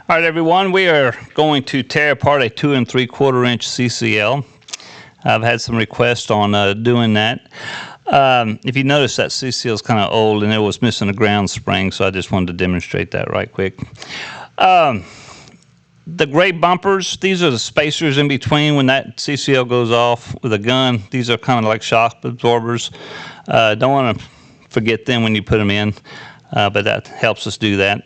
All right, everyone, we are going to tear apart a 2 3/4 inch CCL. I've had some requests on doing that. If you notice, that CCL is kind of old and it was missing a ground spring, so I just wanted to demonstrate that right quick. The gray bumpers, these are the spacers in between when that CCL goes off with a gun. These are kind of like shock absorbers. Don't want to forget them when you put them in, but that helps us do that.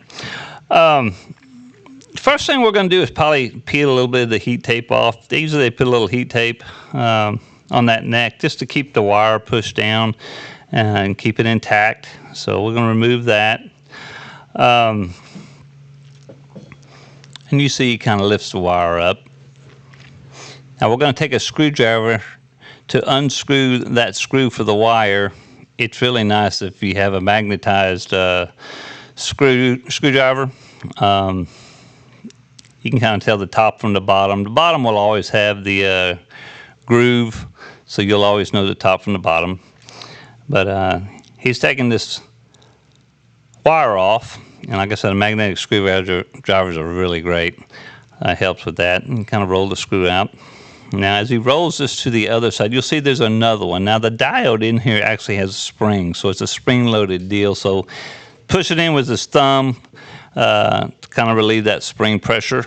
First thing we're going to do is probably peel a little bit of the heat tape off. Usually they put a little heat tape on that neck just to keep the wire pushed down and keep it intact. So we're going to remove that. And you see it kind of lifts the wire up. Now we're going to take a screwdriver to unscrew that screw for the wire. It's really nice if you have a magnetized screwdriver. You can kind of tell the top from the bottom. The bottom will always have the groove, so you'll always know the top from the bottom. But he's taking this wire off, and like I said, magnetic screwdrivers are really great. Helps with that, and kind of roll the screw out. Now, as he rolls this to the other side, you'll see there's another one. Now, the diode in here actually has a spring, so it's a spring-loaded deal. So push it in with his thumb to kind of relieve that spring pressure,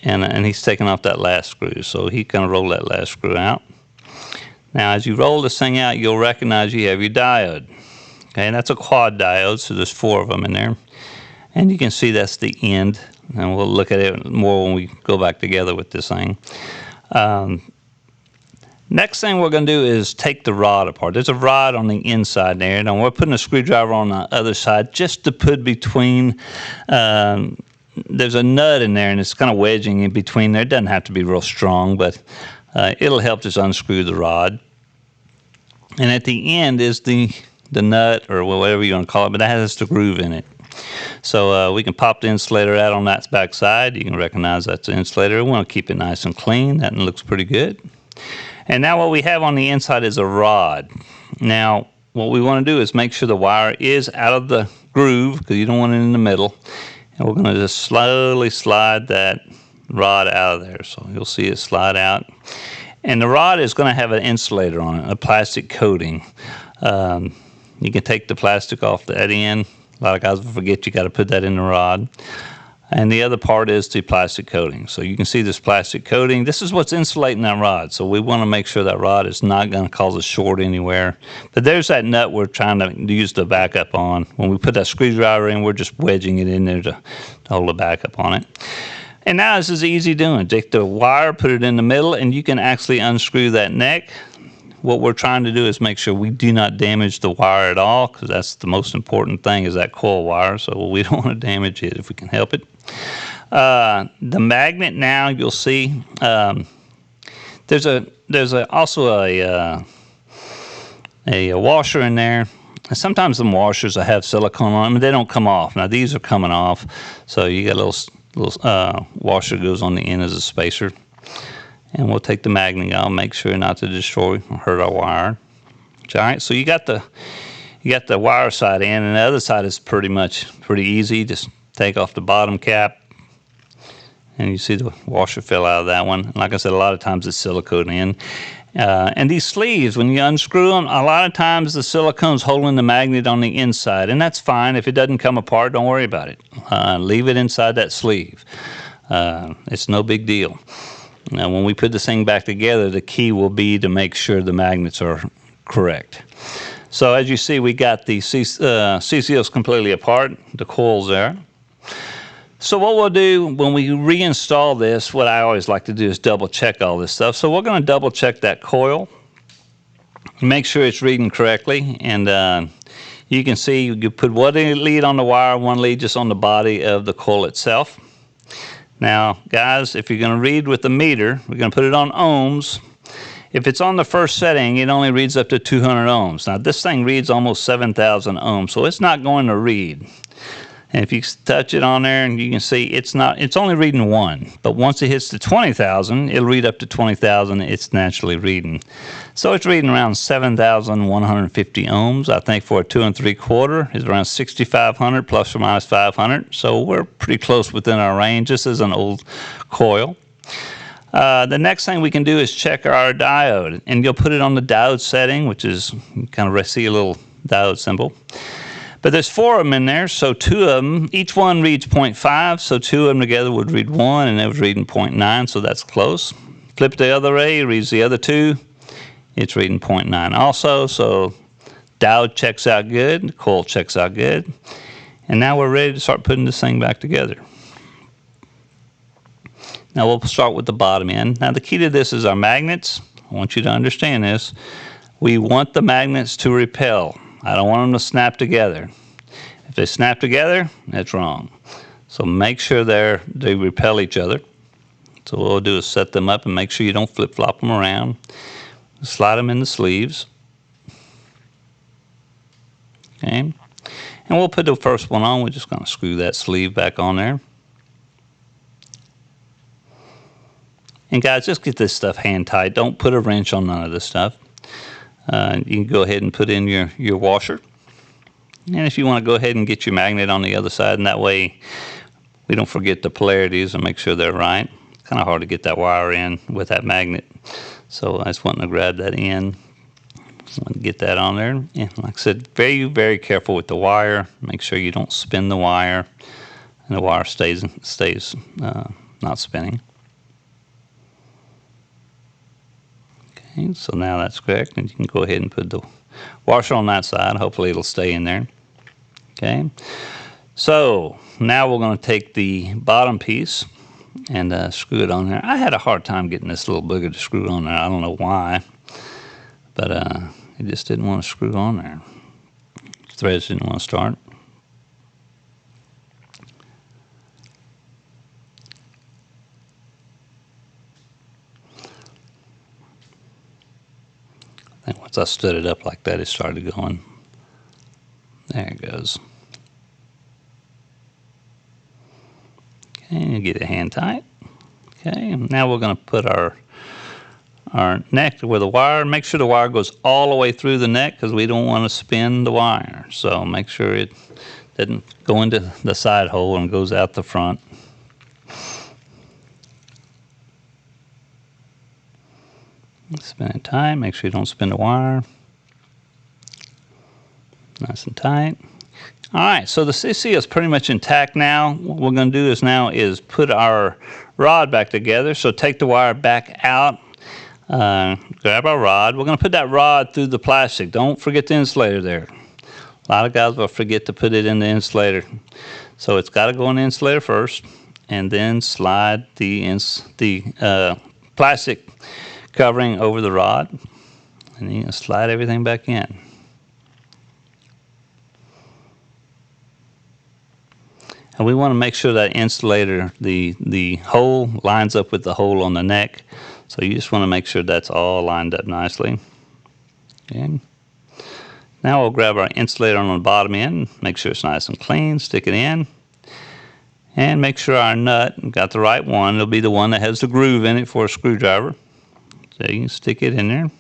and he's taking off that last screw, so he kind of rolled that last screw out. Now as you roll this thing out, you'll recognize you have your diode. Okay, and that's a quad diode, so there's 4 of them in there, and you can see that's the end, and we'll look at it more when we go back together with this thing. Next thing we're going to do is take the rod apart. There's a rod on the inside there. Now we're putting a screwdriver on the other side just to put between. There's a nut in there, and it's kind of wedging in between there. It doesn't have to be real strong, but it'll help just unscrew the rod. And at the end is the nut, or whatever you want to call it, but that has the groove in it. So we can pop the insulator out on that back side. You can recognize that's the insulator. We want to keep it nice and clean. That looks pretty good. And now what we have on the inside is a rod. Now what we want to do is make sure the wire is out of the groove, because you don't want it in the middle. And we're going to just slowly slide that rod out of there. So you'll see it slide out. And the rod is going to have an insulator on it, a plastic coating. You can take the plastic off that end. A lot of guys will forget you got to put that in the rod. And the other part is the plastic coating. So you can see this plastic coating. This is what's insulating that rod. So we want to make sure that rod is not going to cause a short anywhere. But there's that nut we're trying to use the backup on. When we put that screwdriver in, we're just wedging it in there to hold the backup on it. And now this is easy doing. Take the wire, put it in the middle, and you can actually unscrew that neck. What we're trying to do is make sure we do not damage the wire at all, because that's the most important thing, is that coil wire. So we don't want to damage it if we can help it. The magnet, now you'll see there's also a washer in there. And sometimes the washers that have silicone on them, they don't come off. Now these are coming off, so you got a little washer goes on the end as a spacer. And we'll take the magnet out, make sure not to destroy or hurt our wire. All right, so you got the wire side in, and the other side is pretty easy. Just take off the bottom cap, and you see the washer fell out of that one. And like I said, a lot of times it's silicone in. And these sleeves, when you unscrew them, a lot of times the silicone's holding the magnet on the inside, and that's fine. If it doesn't come apart, don't worry about it. Leave it inside that sleeve. It's no big deal. Now, when we put this thing back together, the key will be to make sure the magnets are correct. So as you see, we got the CCLs completely apart, the coils there. So what we'll do when we reinstall this, what I always like to do is double check all this stuff. So we're going to double check that coil, make sure it's reading correctly. And you can see you put one lead on the wire, one lead just on the body of the coil itself. Now, guys, if you're going to read with the meter, we're going to put it on ohms. If it's on the first setting, it only reads up to 200 ohms. Now, this thing reads almost 7,000 ohms, so it's not going to read. And if you touch it on there, and you can see it's only reading 1, but once it hits the 20,000, it'll read up to 20,000. It's naturally reading. So it's reading around 7,150 ohms. I think for a 2 3/4 is around 6,500 plus or minus 500. So we're pretty close within our range. This is an old coil. The next thing we can do is check our diode, and you'll put it on the diode setting, which is, you kind of see a little diode symbol. But there's 4 of them in there, so 2 of them, each one reads 0.5, so 2 of them together would read 1, and it was reading 0.9, so that's close. Flip the other way, it reads the other 2, it's reading 0.9 also, so diode checks out good, coil checks out good, and now we're ready to start putting this thing back together. Now we'll start with the bottom end. Now the key to this is our magnets. I want you to understand this. We want the magnets to repel. I don't want them to snap together. If they snap together, that's wrong. So make sure they repel each other. So what we'll do is set them up and make sure you don't flip-flop them around. Slide them in the sleeves. Okay. And we'll put the first one on. We're just going to screw that sleeve back on there. And guys, just get this stuff hand tight. Don't put a wrench on none of this stuff. You can go ahead and put in your washer. And if you want to go ahead and get your magnet on the other side, and that way we don't forget the polarities and make sure they're right. It's kind of hard to get that wire in with that magnet. So I just want to grab that in. Get that on there. And like I said, very, very careful with the wire. Make sure you don't spin the wire and the wire stays not spinning. Okay, so now that's correct, and you can go ahead and put the washer on that side. Hopefully it'll stay in there. Okay, so now we're going to take the bottom piece and screw it on there. I had a hard time getting this little booger to screw on there. I don't know why, but it just didn't want to screw on there. Threads didn't want to start. I think once I stood it up like that, it started going. There it goes. Okay, get it hand tight. Okay, now we're going to put our neck with a wire. Make sure the wire goes all the way through the neck because we don't want to spin the wire. So make sure it doesn't go into the side hole and goes out the front. Spin it tight. Make sure you don't spin the wire. Nice and tight. All right, so the CC is pretty much intact now. What we're going to do is put our rod back together. So take the wire back out. Grab our rod. We're going to put that rod through the plastic. Don't forget the insulator there. A lot of guys will forget to put it in the insulator. So it's got to go in the insulator first, and then slide the plastic covering over the rod, and you can slide everything back in. And we want to make sure that insulator, the hole lines up with the hole on the neck. So you just want to make sure that's all lined up nicely. Okay. Now we'll grab our insulator on the bottom end, make sure it's nice and clean, stick it in, and make sure our nut got the right one. It'll be the one that has the groove in it for a screwdriver. So you can stick it in there.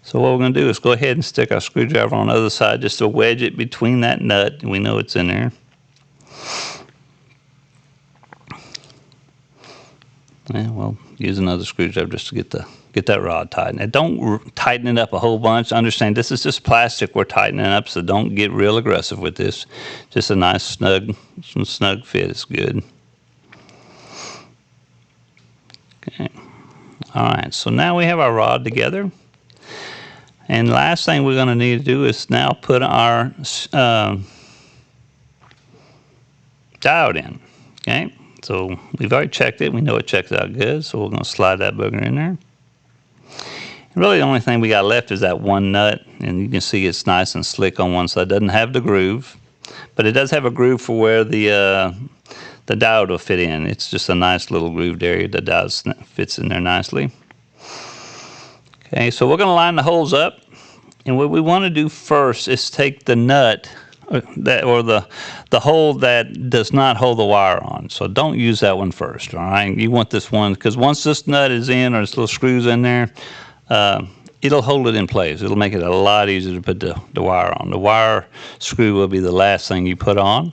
So what we're going to do is go ahead and stick our screwdriver on the other side just to wedge it between that nut. We know it's in there. And we'll use another screwdriver just to get that rod tightened. And don't tighten it up a whole bunch. Understand this is just plastic we're tightening up, so don't get real aggressive with this. Just a nice snug fit is good. Okay. All right, so now we have our rod together. And the last thing we're going to need to do is now put our diode in. Okay, so we've already checked it. We know it checks out good, so we're going to slide that booger in there. And really the only thing we got left is that one nut, and you can see it's nice and slick on one side. It doesn't have the groove, but it does have a groove for where the diode will fit in. It's just a nice little grooved area. The diode fits in there nicely. Okay, so we're going to line the holes up, and what we want to do first is take the nut the hole that does not hold the wire on. So don't use that one first, all right? You want this one, because once this nut is in or this little screw's in there, it'll hold it in place. It'll make it a lot easier to put the wire on. The wire screw will be the last thing you put on.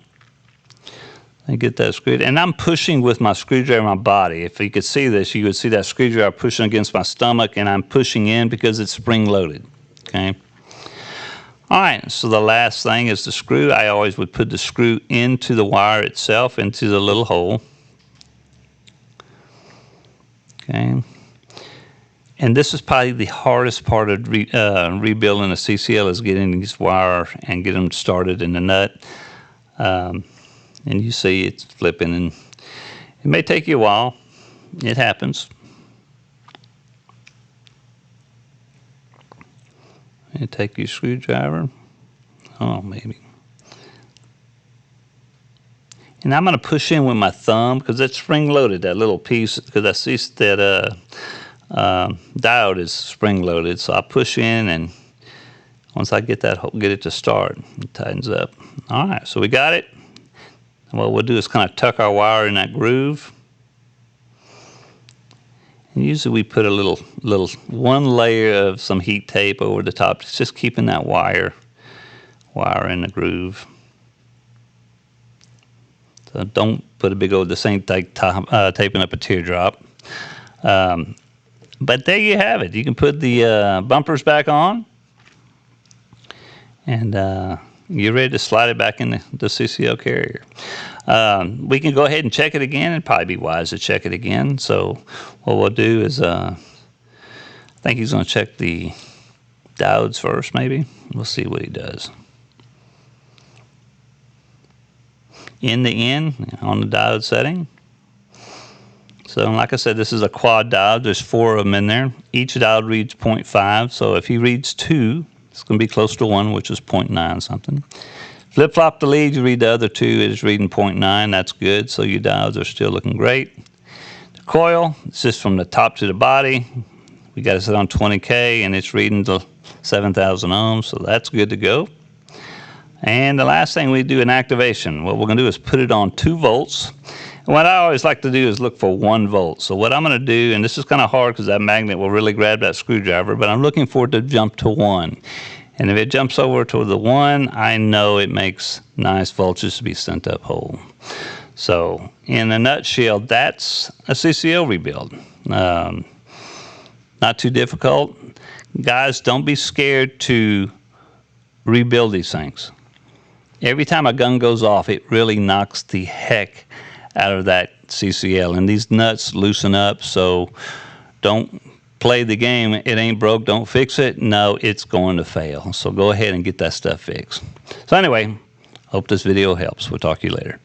And get that screwed. And I'm pushing with my screwdriver my body. If you could see this, you would see that screwdriver pushing against my stomach, and I'm pushing in because it's spring loaded, okay? All right, so the last thing is the screw. I always would put the screw into the wire itself, into the little hole. Okay. And this is probably the hardest part of rebuilding a CCL, is getting these wire and getting them started in the nut. And you see it's flipping, and it may take you a while. It happens. You take your screwdriver. Oh, maybe. And I'm going to push in with my thumb because it's spring loaded, that little piece, because I see that diode is spring loaded. So I push in, and once I get it to start, it tightens up. All right, so we got it. And what we'll do is kind of tuck our wire in that groove. And usually we put a little one layer of some heat tape over the top, just keeping that wire in the groove. So don't put a big old, this ain't like taping up a teardrop. But there you have it. You can put the bumpers back on, and you're ready to slide it back in the CCL carrier. We can go ahead and check it again. It'd probably be wise to check it again. So what we'll do is, I think he's going to check the diodes first, maybe. We'll see what he does. In the end, on the diode setting. So like I said, this is a quad diode. There's 4 of them in there. Each diode reads 0.5. So if he reads 2, it's going to be close to 1, which is 0.9 something. Flip-flop the lead, you read the other 2, it is reading 0.9. That's good, so your diodes are still looking great. The coil, it's just from the top to the body. We got it set on 20K, and it's reading to 7,000 ohms, so that's good to go. And the last thing we do in activation, what we're going to do is put it on 2 volts. And what I always like to do is look for 1 volt. So what I'm going to do, and this is kind of hard because that magnet will really grab that screwdriver, but I'm looking for it to jump to 1. And if it jumps over to the 1, I know it makes nice voltage to be sent up whole. So in a nutshell, that's a CCL rebuild. Not too difficult. Guys, don't be scared to rebuild these things. Every time a gun goes off, it really knocks the heck out of that CCL. And these nuts loosen up, so don't play the game. It ain't broke, don't fix it. No, it's going to fail. So go ahead and get that stuff fixed. So anyway, hope this video helps. We'll talk to you later.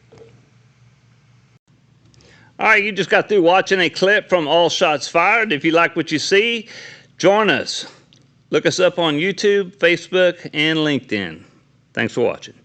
All right, you just got through watching a clip from All Shots Fired. If you like what you see, join us. Look us up on YouTube, Facebook, and LinkedIn. Thanks for watching.